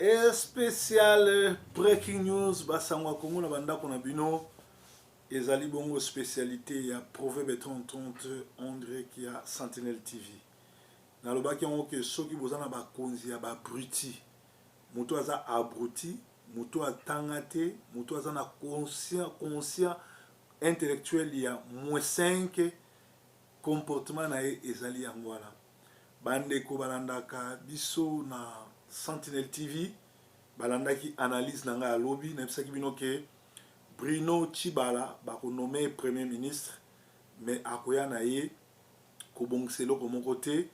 Et spécial breaking news basangwa Congo na banda kona bino ezali bongo spécialité ya Proverbe 30 André qui a Sentinelle TV. Na lobaki yango ke soki bozana ba konzi ya ba bruti. Muto aza abruti, muto atangate, muto aza na conscient intellectuel ya -5 comportement na ezali yango wana. Bande ko balandaka biso na Sentinelle TV balandaki analyse na nga lobby na bisaki bino ke Bruno Tshibala bako nommé premier ministre mais akoya na ye ko bongselo ko mon côté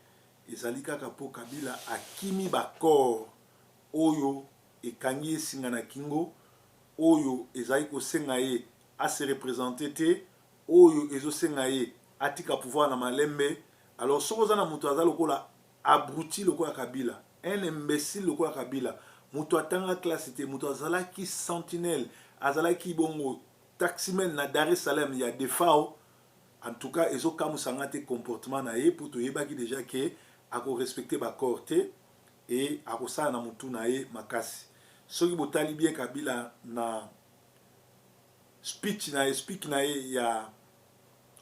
ezali kaka po Kabila akimi bakor oyo ekangi esinga na kingo oyo ezali ko senga ye a se représenter te oyo ezo senga ye atika pouvoir na malembe. Alors soko za na muto aza lokola abruti lokola Kabila, un imbécile lokola Kabila, muto atanga classe te, muto azala ki sentinelle, azala ki bongo taximen na Dar es Salaam ya defao. En tout cas ezo kamusanga te comportement na ye pour to yebaki déjà que ako respecter ba corté et ako sa na mutu na ye makasi. Soki botali bien Kabila na speech na ye ya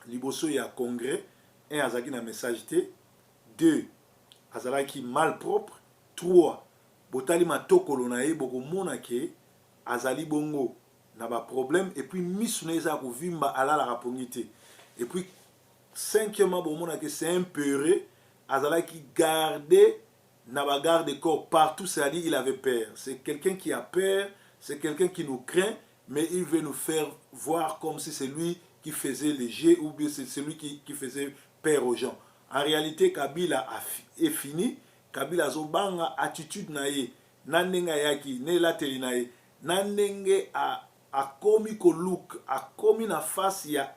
liboso ya congrès. 1 azaki na message te, 2 azalaki mal propre, 3 botali matokolo na ye boko mona ke azali bongo na ba problème et puis misu na eza ko vimba alala rapongi te. Et puis 5e bo mona ke c'est un peuré, azalaki garder na ba garde corps partout, c'est-à-dire il avait peur. C'est quelqu'un qui a peur, c'est quelqu'un qui nous craint, mais il veut nous faire voir comme si c'est lui qui faisait les jeux ou bien c'est celui qui faisait peur aux gens. En réalité, Kabila est fini. Kabila zobanga attitude na ye, nanenga yaki, ne lateli na ye, nanenge a komi ko look, a komi na face ya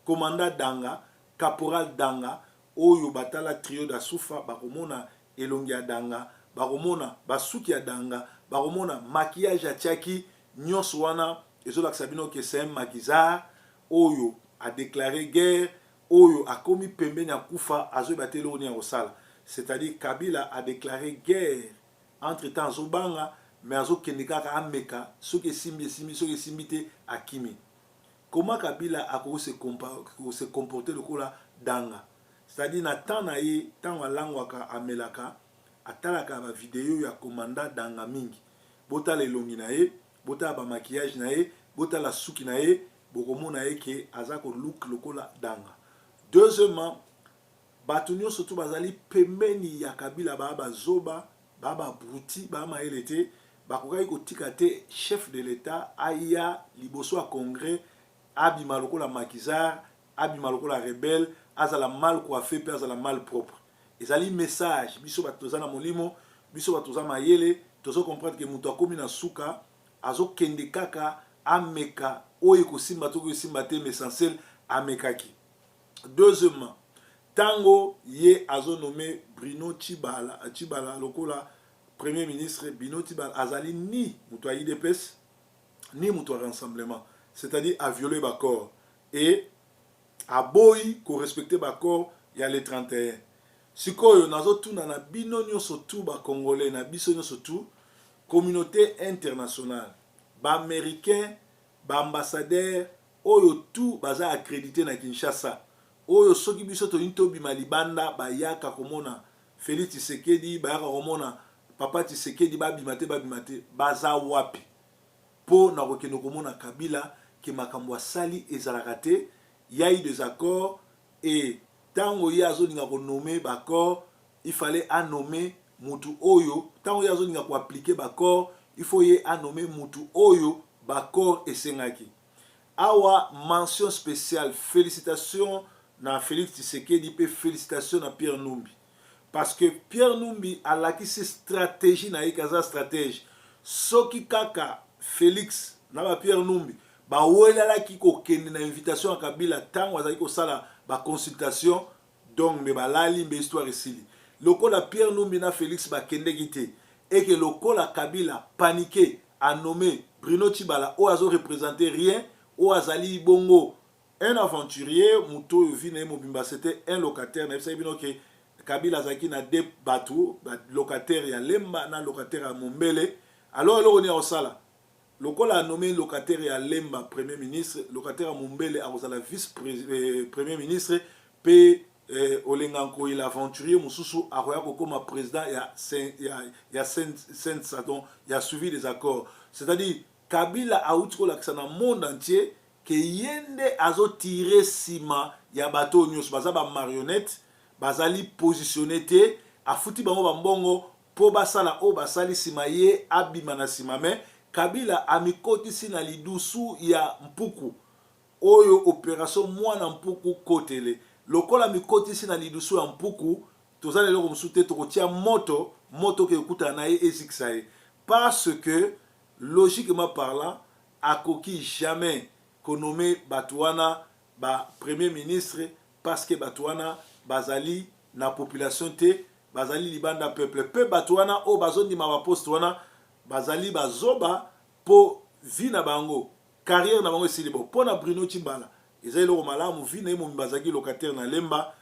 commandant Danga, caporal Danga, oyo batala trio da Soufa, bakomona elongi ya Danga, bakomona basuki ya Danga, bakomona maquillage ya Tchaki, nyonso wana ezola sabino ke c'est un maquisard, oyo a déclaré guerre, oyo a commis pembeni ya kufa azo batelo ni osala. C'est-à-dire Kabila a déclaré guerre. Entre-temps zobanga mais azo kendika ameka soki simbi soki simbite akimi. Comment Kabila a se comporter le kola Danga? C'est-à-dire na temps na ye temps alangwaka amelaka atalaka ba vidéo ya commandant Danga mingi. Bota le longi na ye, bota ba maquillage na ye, bota la suki na ye, bokomona ye ke azako look lokola Danga. Deuxièmement, batunyo surtout bazali pembeni ya Kabila baba zoba, baba bruti, baba maelete, bakokai kotika te chef de l'État aya liboso a congrès abima lokola maquisard, abima lokola rebelle, azala mal coiffé, pe azala mal propre. Ezali message, biso batoza na molimo, biso batoza mayele, tozo comprendre que muto akomi na suka, azo kende kaka ameka oyo kosimba to kosimba te mais essentiel amekaki. Deuxièmement, tango ye azo nommé Bruno Tshibala lokola premier ministre. Bruno Tshibala azali ni muto IDPS ni muto rassemblement, c'est-à-dire a violé bakor et a boy ko respecter bakor ya le 31. Sikoyo nazo tuna na bino nyonso tu ba congolais na biso nyonso tu communauté internationale, ba américain, ba ambassadeur oyo tout baza accrédité na Kinshasa. Oyo soki biso to intobi malibanda bayaka komona Félix Tshisekedi, bayaka komona Papa Tshisekedi babimate baza wapi po na kokeno komona Kabila ke makambo asali ezalaka te. Il y a eu des accords et tango ya zoninga ko nommer bakor, il fallait à nommer mutu oyo. Tango ya zoninga ko appliquer bakor, il faut y à nommer mutu oyo bakor esengaki. Awa mention spéciale, félicitations na Félix Tshisekedi pe félicitations na Pierre Numbi. Parce que Pierre Numbi a la qui stratégie na ikaza stratège. Soki kaka Félix na ba Pierre Numbi ba wela la ki ko kende na invitation à Kabila tango azali ko sala ba consultation donc me balali mbe histoire esili. Lokola Pierre Numbi na Félix ba kende gite et que lokola Kabila paniqué a nommé Bruno Tshibala o azo représenter rien o azali bongo un aventurier muto vine mobimba, c'était un locataire na sabino ke Kabila Zaki na deux bateaux, locataire ya Lemba na locataire à Mombele. Alors on est au sala. Le col a nommé locataire ya Lemba premier ministre, locataire à Mombele a la vice premier ministre, puis Olenganko il aventurier Moussousou a comme président il y a Saint-Sadon, il a suivi des accords. C'est-à-dire Kabila a outro l'accent dans le monde entier que yende azo tiré sima ya bateau nyos baza ba marionnette bazali positionné te afuti bango bambongo po basala o basali sima ye abima na sima me Kabila amikotisi na lidusu ya mpuku oyo opération mwana mpuku kotele lokola mikotisi na lidusu ya mpuku tozali loko msute tokotia moto ke okuta na ye ezikisa ye parce que logiquement parlant akoki jamais konomé Batouana ba premier ministre parce que Batouana bazali na population te bazali libanda peuple pe Batouana o bazondi ma poste wana bazali bazoba po vie na bango carrière na bango esilibo po na Bruno Chimbala ezali lo malamu vie na mo bazaki locataire na Lemba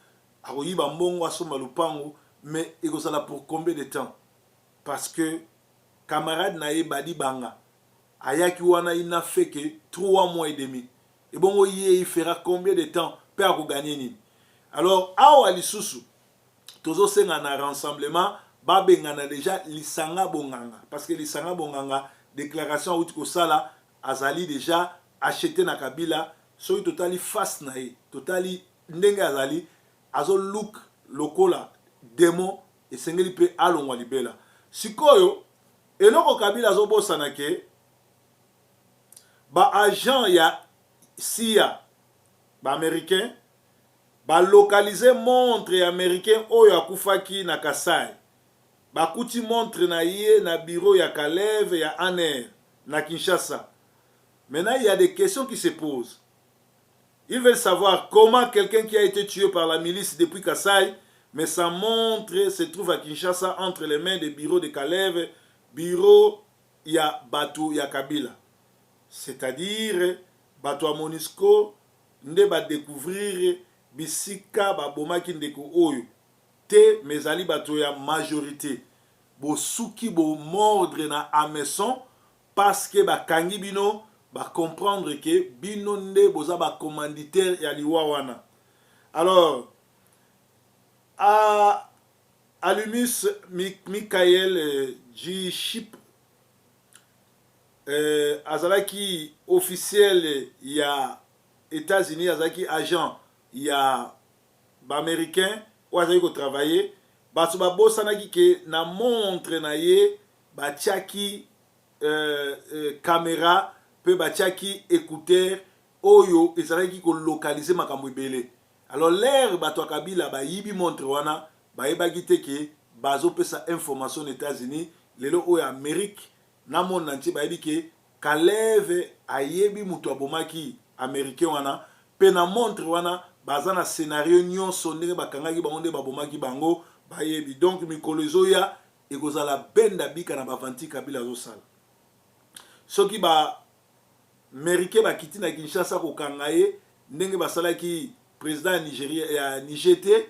akoyiba mbongo asomba lupango mais ekozala pour combien de temps parce que camarade na ye badi banga ayaki wana il n'a fait que 3 mois et demi. Et bon, il fera combien de temps pour gagner nini? Alors, awa lisusu, tozo senga na rassemblement, babengana déjà lisanga bonganga. Parce que lisanga bonganga, déclaration ou ko sala, azali déjà acheté na Kabila, so totally face na ye, totally ndenge azali, azo look lokola démon et sengeli pe alongwa libela. Sikoyo, eloko Kabila azo bosana ke ba agent ya CIA ba américain ba localiser montre américain oyo akufaki na Kasai ba kuti montre na ye na bureau ya Kalev ya Aner na Kinshasa. Maintenant il y a des questions qui se posent. Ils veulent savoir comment quelqu'un qui a été tué par la milice depuis Kasai, mais sa montre se trouve à Kinshasa entre les mains des bureaux de Kalev, bureau ya Batu ya Kabila. C'est-à-dire, bato a Monisco, nde ba découvrir bisika ba bomaki ndeko oyo. Te mezali bato ya majorité. Bo souki bo mordre na ameson parce que ba kangi bino ba comprendre que bino nde boza ba commanditaire ya liwa wana. Alors, à Alumus Michael G. Chip azalaki officiel ya États-Unis, azalaki agent ya ba américain ou azalaki ko travailler bato ba bosanaki ke na montre na ye batiaki caméra pe batiaki écouteur oyo ezalaki ko localiser makambo ebele. Alors l'air bato Kabila ba yibi montre wana ba yebaki te ke bazo pesa information aux États-Unis lelo oyo Amérique na monde entier ba yebi ke Kalev ayebi mutu abomaki américain wana pe na montre wana baza na scénario nyonso ndenge bakangaki bango nde babomaki bango ba yebi donc mikolo ezoya ekozala benda bika na bavanti Kabila azosala soki ba américain bakiti na Kinshasa kokanga ye ndenge basalaki président Nigeria ya Niger,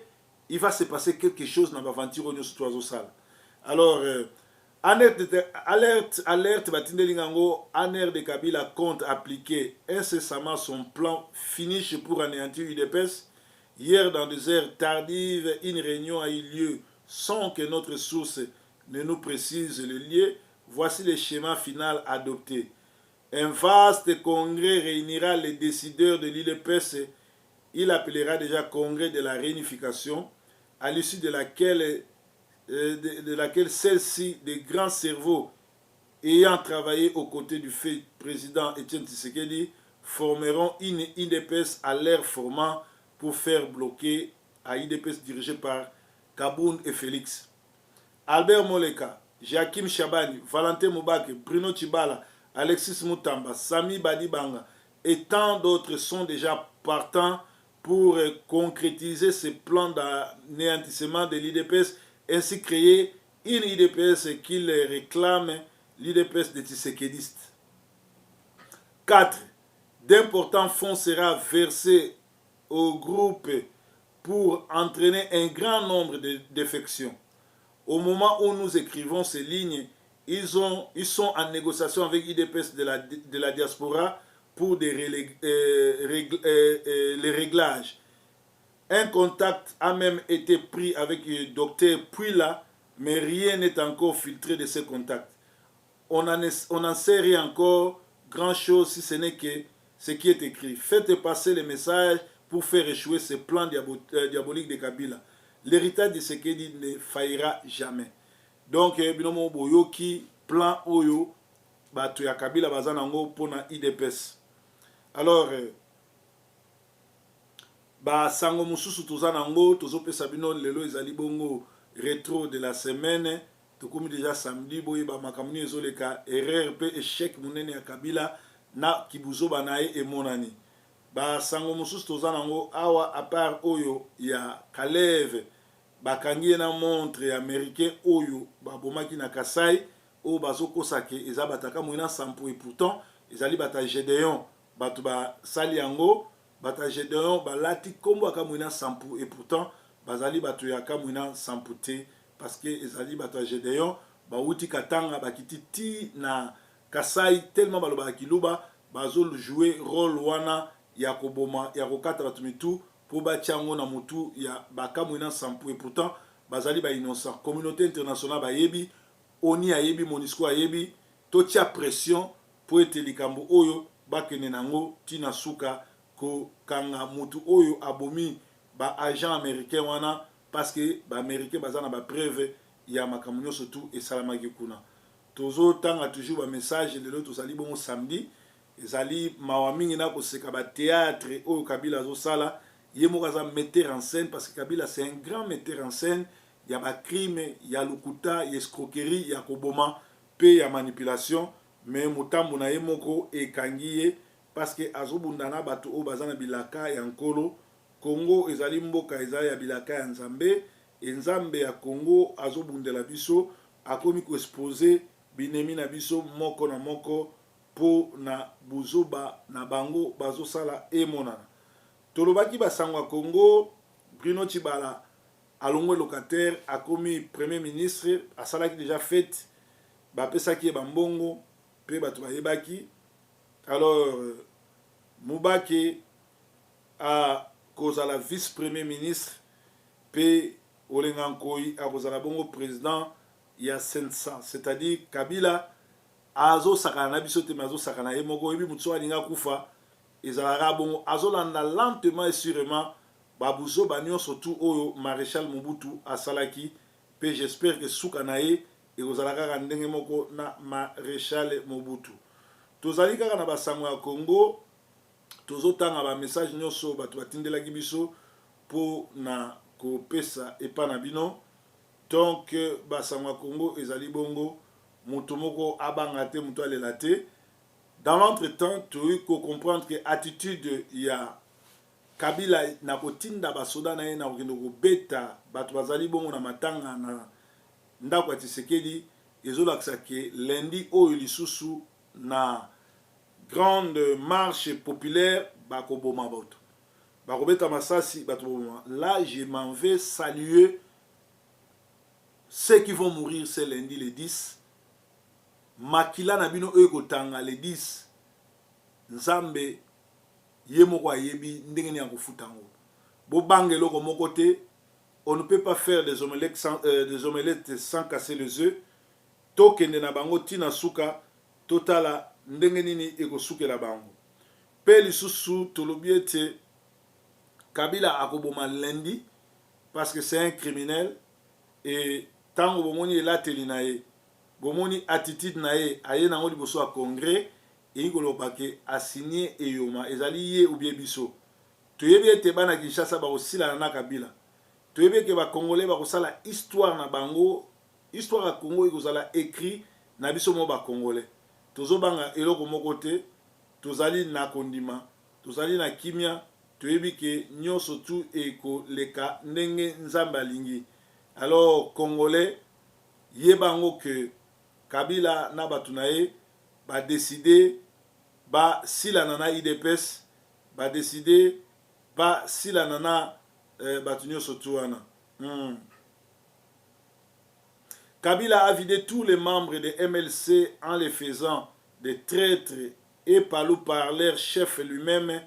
il va se passer quelque chose dans bavanti nyonso to azosala. Alors alerte Batindelingango, Aner de Kabila compte appliquer incessamment son plan finish pour anéantir UDPS. Hier, dans des heures tardives, une réunion a eu lieu sans que notre source ne nous précise le lieu. Voici le schéma final adopté. Un vaste congrès réunira les décideurs de l'UDPS. Il appellera déjà congrès de la réunification, à l'issue de laquelle celle-ci, des grands cerveaux ayant travaillé aux côtés du fait président Etienne Tshisekedi, formeront une IDPS à l'air formant pour faire bloquer à IDPS dirigée par Kaboun et Félix. Albert Moleka, Joachim Chabani, Valentin Moubake, Bruno Chibala, Alexis Moutamba, Sami Badibanga et tant d'autres sont déjà partants pour concrétiser ce plan d'anéantissement de l'IDPS ainsi créer une IDPS qu'il réclame, l'IDPS des Tshisekidistes. 4. D'importants fonds sera versés au groupe pour entraîner un grand nombre de défections. Au moment où nous écrivons ces lignes, ils sont en négociation avec IDPS de la diaspora pour les réglages. Un contact a même été pris avec le docteur Puila, mais rien n'est encore filtré de ces contacts. On n'en sait rien encore grand-chose si ce n'est que ce qui est écrit. Faites passer les messages pour faire échouer ce plan diabolique de Kabila. L'héritage de Tshisekedi ne faillira jamais. Donc, binomo boyoki plan oyo bato ya Kabila bazanango pona IDPS. Alors, sango mususu tozanango tozopesa bino lelo ezali bongo rétro de la semaine. Tokomi déjà samedi boye ba makamuni ezoleka erreur pe échec munene ya Kabila na kibuzoba naye emonani. Sango mususu tozanango awa à part oyo ya Kalev bakangi na montre américain oyo babomaki na Kasai o bazokosake eza bataka moina sampo et pourtant ezali bata Gédéon bato ba sali yango bata Gédéon balati kombo aka moina sampo et pourtant bazali bato ya kamwina sampo te parce que ezali bato Gédéon bauti katanga bakiti ti na Kasai tellement baloba kiluba bazo jouer rôle wana ya koboma ya kokata bato mitu pour batiango na mutu ya bakamwina sampo et pourtant bazali ba innocent communauté internationale ba yebi oni ayebi MONUSCO ayebi totia pression pour ete likambo oyo bakene nango tina suka ko kanga mutu oyo abomi ba agent américain wana parce que ba américain bazana ba preuve ya makambo surtout et salamaki kuna tozo tanga toujours ba message lelo tozali bongo samedi ezali mawa mingi na koseka ba théâtre oyo Kabila zo sala ye moko aza metteur en scène parce que Kabila c'est un grand metteur en scène. Il y a des crimes, il y a lukuta, il y a escroquerie, il y a koboma, il y a manipulation. Mais mutambu na yemoko e kangiye parce que azobundana batu o bazana bilaka ya nkolo. Congo ezali mboka ezali ya bilaka ya Nzambe. E Nzambe ya Congo azobundela biso akomi ko exposer binemi na biso moko na moko po na buzoba na bango bazosala emonana. Tolobaki basangwa Congo, Bruno Tshibala alongwe locataire a commis premier ministre a salaki déjà fait bapesaki bambongo pe bato bayebaki alors Mubake a kozala vice premier ministre pe Olengankoi a kozala bongo président ya Sensa c'est-à-dire Kabila azo sakana biso te mazo sakana ye moko ebi mutso alinga kufa ezalaka bongo azolanda lentement et sûrement babuzo banyo surtout oyo maréchal Mobutu asalaki pe j'espère que suka nae et ozalaka ndenge moko na maréchal Mobutu tozali kaka na basango ya Congo tozotanga ba message nyonso bato batindelaki biso po na kopesa epa na bino donc basango ya Congo ezali bongo mutu moko abanga te mutu alela te dans l'entretemps tu peux comprendre que attitude ya Kabila na kotinda basoda na ye na kokende kobeta bato bazali bongo na matanga na ndako ya Tshisekedi ezolakisa ke lundi oyo lisusu na grande marche populaire bakoboma bato bakobeta masasi bato boma. Là je m'en vais saluer ceux qui vont mourir ce lundi le 10 makila na bino oyo kotanga le 10 Nzambe yemoko ayebi ndenge ni akofutango bo bangelo ko moko te. On ne peut pas faire des omelettes sans casser les œufs. Tokende na bango tina suka totala ndenge nini ekosukela bango pe lisusu tolobi ete Kabila akoboma lundi parce que c'est un criminel et tango bomoni elateli na ye bomoni attitude na ye aye nango liboso ya congrès et kolobake a signé eyoma ezali ye ou bien biso toyebi ete bana Kinshasa bakosila na Kabila toyebi ke ba congolais bakosala histoire na bango histoire ya Congo ekozala écrit na biso mo ba congolais tozobanga eloko moko te tozali na kondima tozali na kimia toyebi ke nyonso tu ekoleka ndenge Nzambe alingi. Alors congolais yebango ke Kabila na batu na ye ba décider ba sila nana IDPS ba décider ba sila nana Batunio Sotuana. Kabila a vidé tous les membres de MLC en les faisant des traîtres et par leur chef lui-même.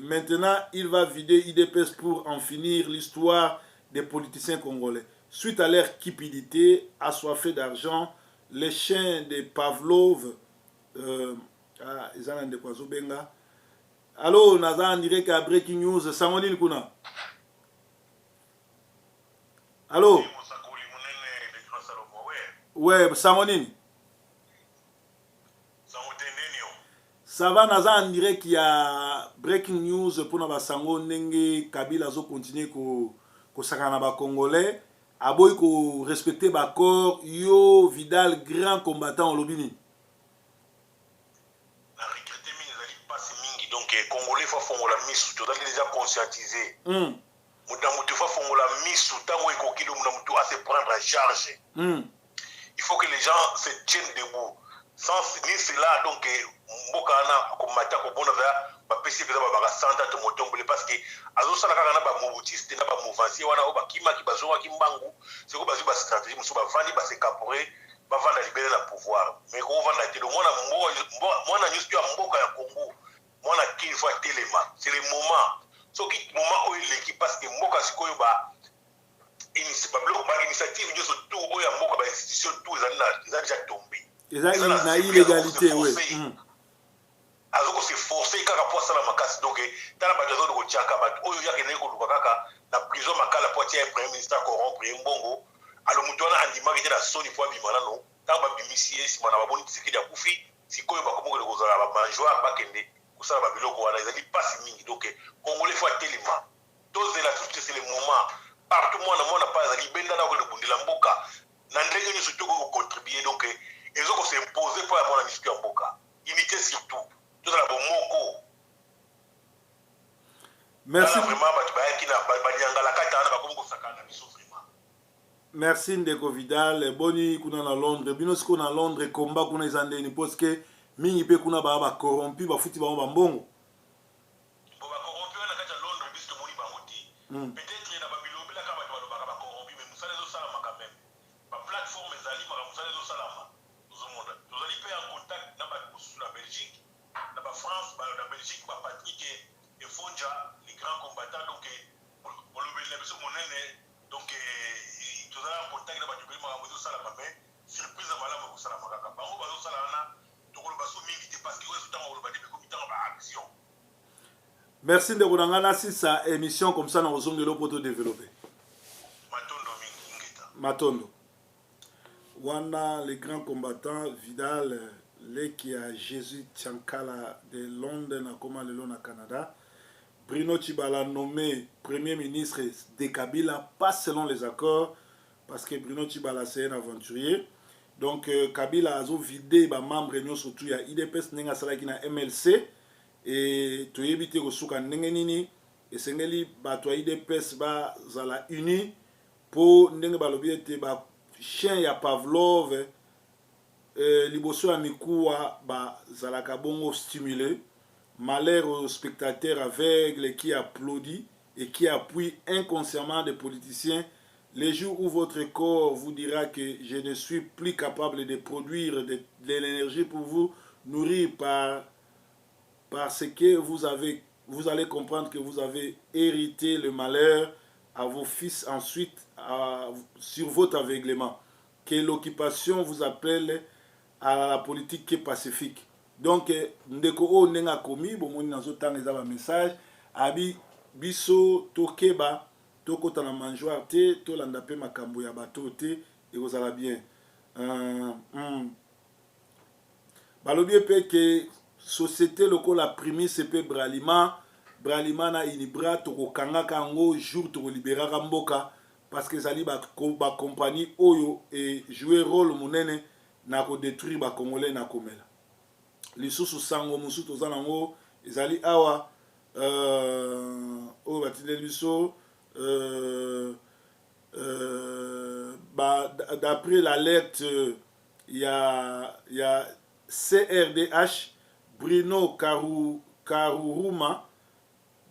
Maintenant, il va vider IDPS pour en finir l'histoire des politiciens congolais. Suite à leur cupidité, assoiffés d'argent, les chiens de Pavlov, ils ont des poisons benga. Allô, Naza en direct à Breaking News, Samonine Kuna. Allô? Ouais, Samonine. Ça va, Naza en direct, il y a Breaking News pour nous basango nenge Kabila zo continuer ko sakana ba Congolais. Aboy ko respecter ba corps yo Vidal grand combattant au lobini. La recruter mingi ezali passe mingi donc Congolais faut fongola misu to dali déjà conscientisé. Muda mutu faut fongola misu tango ekokilo muda mutu à se prendre en charge. Il faut que les gens se tiennent debout. Sans ni cela donc mboka na komata ko bona ba pesi pesa ba ba santa to motombole parce que azo sala kaka na ba mobutiste na ba mouvancier wana o ba kima ki bazoka ki mbangu c'est ko bazu ba stratégie muso ba vandi ba se caporer ba vanda libérer la pouvoir mais ko vanda te do mona mona nyusi ya mboka ya Congo mona ki fois telema c'est le moment so ki moment o l'équipe parce que mboka sikoyo ba initiative nyoso tout o ya mboka ba institution tout za déjà tombé. Ils ont une illégalité, oui. Alors c'est forcé kaka pour ça la makasi donc dans la bataille de Tchaka bat oyo ya kene ko lukaka la prison makala pour tirer premier ministre corrompre mbongo alors mutona andima ki la soni pour bimana non tant ba bimisier si mana ba boni tsiki da kufi sikoyo ba komongo ko zala ba manjoa ba kende kusala ba biloko wana ezali passe mingi donc congolais faut tellement dose la société c'est le moment partout moi na pas ezali benda na ko le bundila mboka na ndenge ni surtout ko contribuer donc ils ont s'imposer pour avoir la mission en boka unité surtout tout la bomoko. Merci. Merci Ndeko Vidal. Boni kuna na Londres. Bino siko na Londres combat kuna izande ni parce que mingi pe kuna ba corrompu ba futi ba mbongo. Ba corrompu na kata Londres biso moni ba moti. Peut-être na ba bilobi la kama ba corrompu mais musale zo sala ma quand même. Ba plateforme ezali ma musale zo sala ma. Nous allons faire en contact dans la Belgique, dans la France, dans la Belgique, Patrick et Fonja, les grands combattants. Donc, pour le monnaie, donc, nous allons en contact dans la Belgique, surprise à Malam, vous savez, parce que action. Merci de vous avoir sa émission comme ça, nous allons de développer. Matondo. Wana, les grands combattants, Vidal, les qui a Jésus Tchankala de Londres, comme le Canada. Bruno Tshibala nommé Premier ministre de Kabila, pas selon les accords, parce que Bruno Tshibala c'est un aventurier. Donc Kabila a vidé les membres surtout il y a IDPS nenga salaki na MLC et to yebite ko suka ndenge nini et sengeli ba to IDPS ba zala uni pour ndenge ba lobi ete ba chien ya Pavlov liboso ya mikuwa ba zalaka bongo stimulé. Malheur aux spectateurs aveugles qui applaudissent et qui appuient inconsciemment des politiciens. Les jours où votre corps vous dira que je ne suis plus capable de produire de l'énergie pour vous nourrir parce que vous allez comprendre que vous avez hérité le malheur à vos fils ensuite sur votre aveuglement. Que l'occupation vous appelle à la politique pacifique. Donc, ndeko o nenga komi bomoni nazo tanga za ba message abi biso tokeba tokota na manjoire te tolanda pe makambo ya bato te ekozala bien. Balobi pe ke société lokola Primis pe Bralima na inibra tokokanga kango jour toko liberaka mboka parce que zali ba compagnie oyo et jouer rôle monene na ko détruire ba congolais na komela. Lisusu sango musu toza nango ezali awa oyo batindeli biso d'après l'alerte il y a CRDH Bruno Karuruma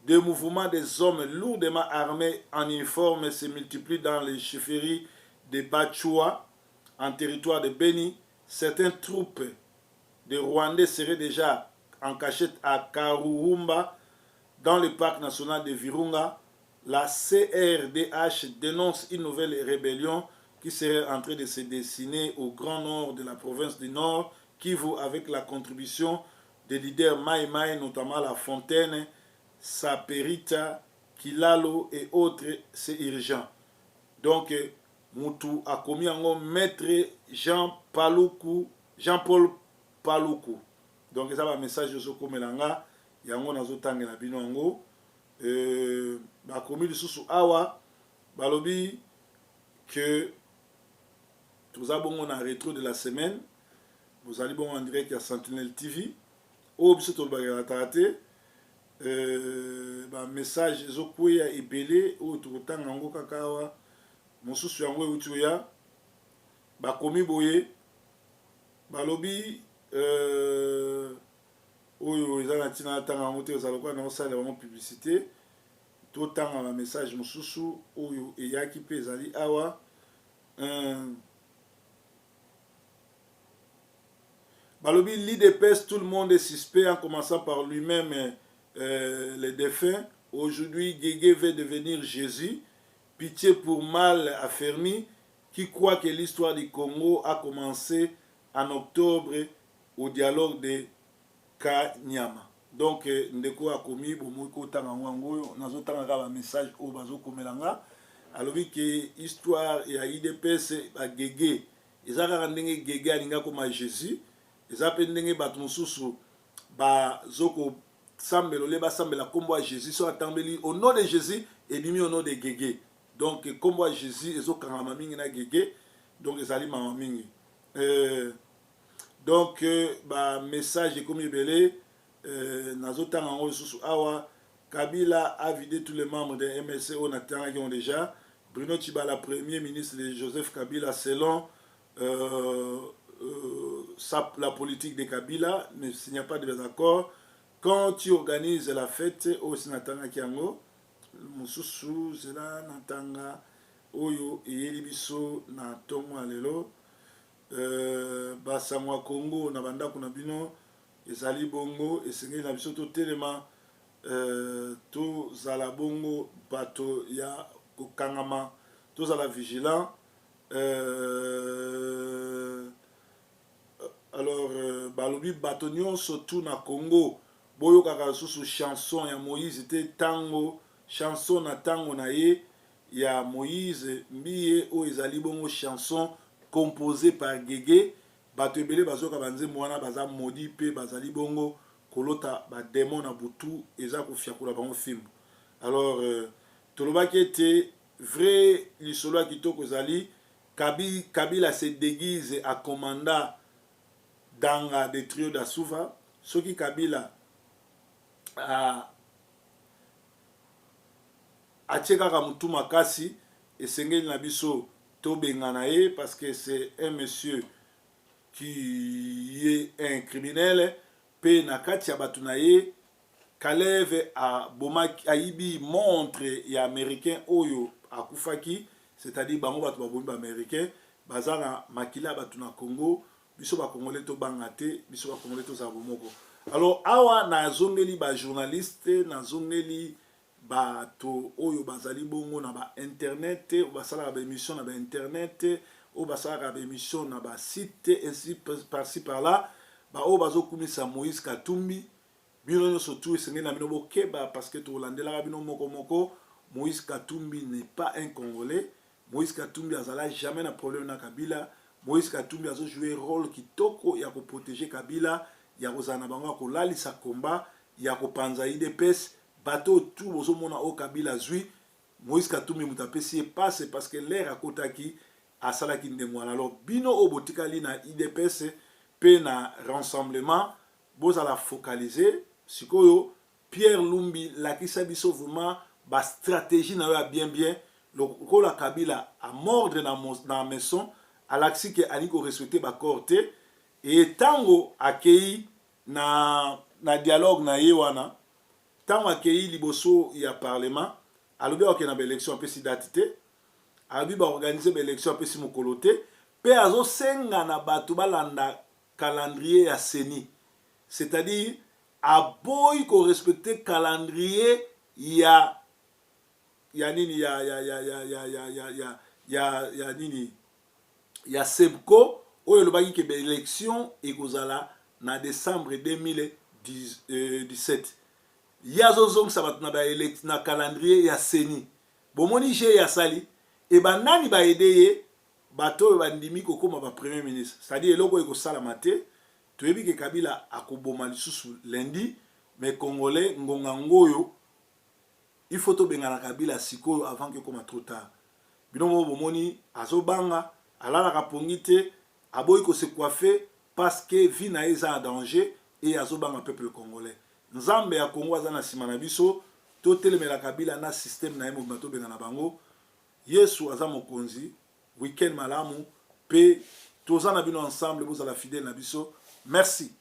des mouvements des hommes lourdement armés en uniforme se multiplient dans les chefferies de Bachua, en territoire de Beni. Certaines troupes de Rwandais seraient déjà en cachette à Karuhumba, dans le parc national de Virunga. La CRDH dénonce une nouvelle rébellion qui serait en train de se dessiner au grand nord de la province du Nord, Kivu, avec la contribution des leaders Mai Mai, notamment La Fontaine, Saperita, Kilalo et autres. C'est urgent. Donc, Moutou a commis en maître Jean-Paul Paluku. Donc, ça va un message de Sokomelanga. Yango nazotange na bino yango. Ba commis lisusu awa balobi que tous abongo na rétro de la semaine. Vous allez bon en direct à Sentinel TV. Au biso to bagala tarate. Ba message ezokweya ebele o tokotanga yango kaka awa. Mosusu yango eutuya ba commis boye balobi oyo eza na ntina atanga yango te ozala kwa na osala bango publicité totanga ba message mosusu oyo eyaki mpe ezali awa. Balobi l'IDPS, tout le monde est suspect en commençant par lui-même les défunts. Aujourd'hui, Guégué veut devenir Jésus. Pitié pour mal affermi qui croit que l'histoire du Congo a commencé en octobre au dialogue de Kanyama. Donc, ndeko a commis bomoko tangango nazotanga ba message au bazo komelanga alobi que histoire ya IDPS ba Guégué ezaka ndenge Guégué alinga koma Jésus ezape ndenge bato mosusu bazoko sambelo le basambela kombo a Jésus so atambeli au nom de Jésus et bimi au nom de Guégué. Donc kombo a Jésus ezokanga mingi na Guégué, donc ezali mama mingi. Donc ba message comme ebele nazotanga ngo susu awa. Kabila a vidé tous les membres de MLC au Natanga qui ont déjà. Bruno Tshibala, premier ministre de Joseph Kabila, selon la politique de Kabila, mais s'il n'y a pas de désaccord, quand tu organises la fête au Sinatanga Kiango, Mususu, Zela, Natanga, Oyo, Yelibiso, Natongo, Alelo, Basamwa Congo, Nabanda Kunabino, Ezali Bongo, et Sengeli Nabiso, tout tellement, tout Zala Bongo, Bato Ya Kangama, tout Zala Vigilant. Alors, balobi batonion surtout na Congo, boyo kaka sous chanson ya Moïse était tango, chanson na tango na ye ya Moïse mbiye o ezali bongo chanson composée par Guégué, bato ebele bazoka banze mwana baza modi pe bazali bongo kolota ba démon na butu eza kofiakula bango film. Alors, tolobaki était vrai lisolo kitoko ezali Kabila se déguise à commandant dans des trios d'Asuva. Ce qui Kabila a tchekaka mutu makasi et sengeli na biso to benganae parce que c'est un monsieur qui est un criminel pe na kati ya batu na ye Kalev a bomaki aibi montre ya américain oyo akufaki, c'est-à-dire bango batu ba bombi américain bazana makila batu na Congo biso ba congolais to bangate biso ba congolais to za bomoko. Alors awa na zongeli ba journaliste na zongeli ba to oyo bazali bongo na ba internet ou basala ba émission na ba internet ou basala ba émission na ba site ainsi par-ci par-là ba o bazo kumisa Moïse Katumbi bino surtout esengeli na bino bokeba parce que to landela bino moko moko. Moïse Katumbi n'est pas un Congolais. Moïse Katumbi azala jamais na problème na Kabila. Moïse Katumbi a joué un rôle qui toko ya ko protéger Kabila, ya ko zana bango ko lalisa combat, ya ko panza IDPS, bateau tout bozo mona o Kabila zui. Moïse Katumbi mutapesi passe parce que l'air a kotaki a salaki ndemwana. Alors bino o botikali na IDPS pe na rassemblement boza la focaliser sikoyo Pierre Lumbi la kisa biso vraiment ba stratégie na yo bien le la Kabila a mordre na maison à l'axi que aniko respecter ba corté et tango akei na dialogue na yewana tant accueilli liboso ya parlement alobi okena ba élection apesi date te alobi ba organiser ba élection apesi mokolo te pe azosenga na bato balanda calendrier ya seni, c'est-à-dire aboyi ko respecter calendrier ya nini ya nini ya SEBCO oyo lobaki ke ba élection ekozala na décembre 2017 yazo zongisa bato na calendrier ya seni bomoni je ya sali e banani ba aide ye bato oyo bandimi kokoma ba premier ministre, c'est-à-dire eloko ekosalama te. Toyebi ke Kabila akoboma lisusu lundi mais congolais ngonga ngoyo il faut to benga na Kabila sikoyo avant que koma trop tard. Bino mo bomoni azobanga alala kapongi te aboyi ko se coiffer parce que vie na eza en danger et azobanga peuple congolais. Nzambe ya Congo aza na sima na biso to telemela Kabila na système na yemo bato benga na bango. Yesu aza mokonzi, weekend malamu pe tozana bino ensemble bozala fidèle na biso. Merci.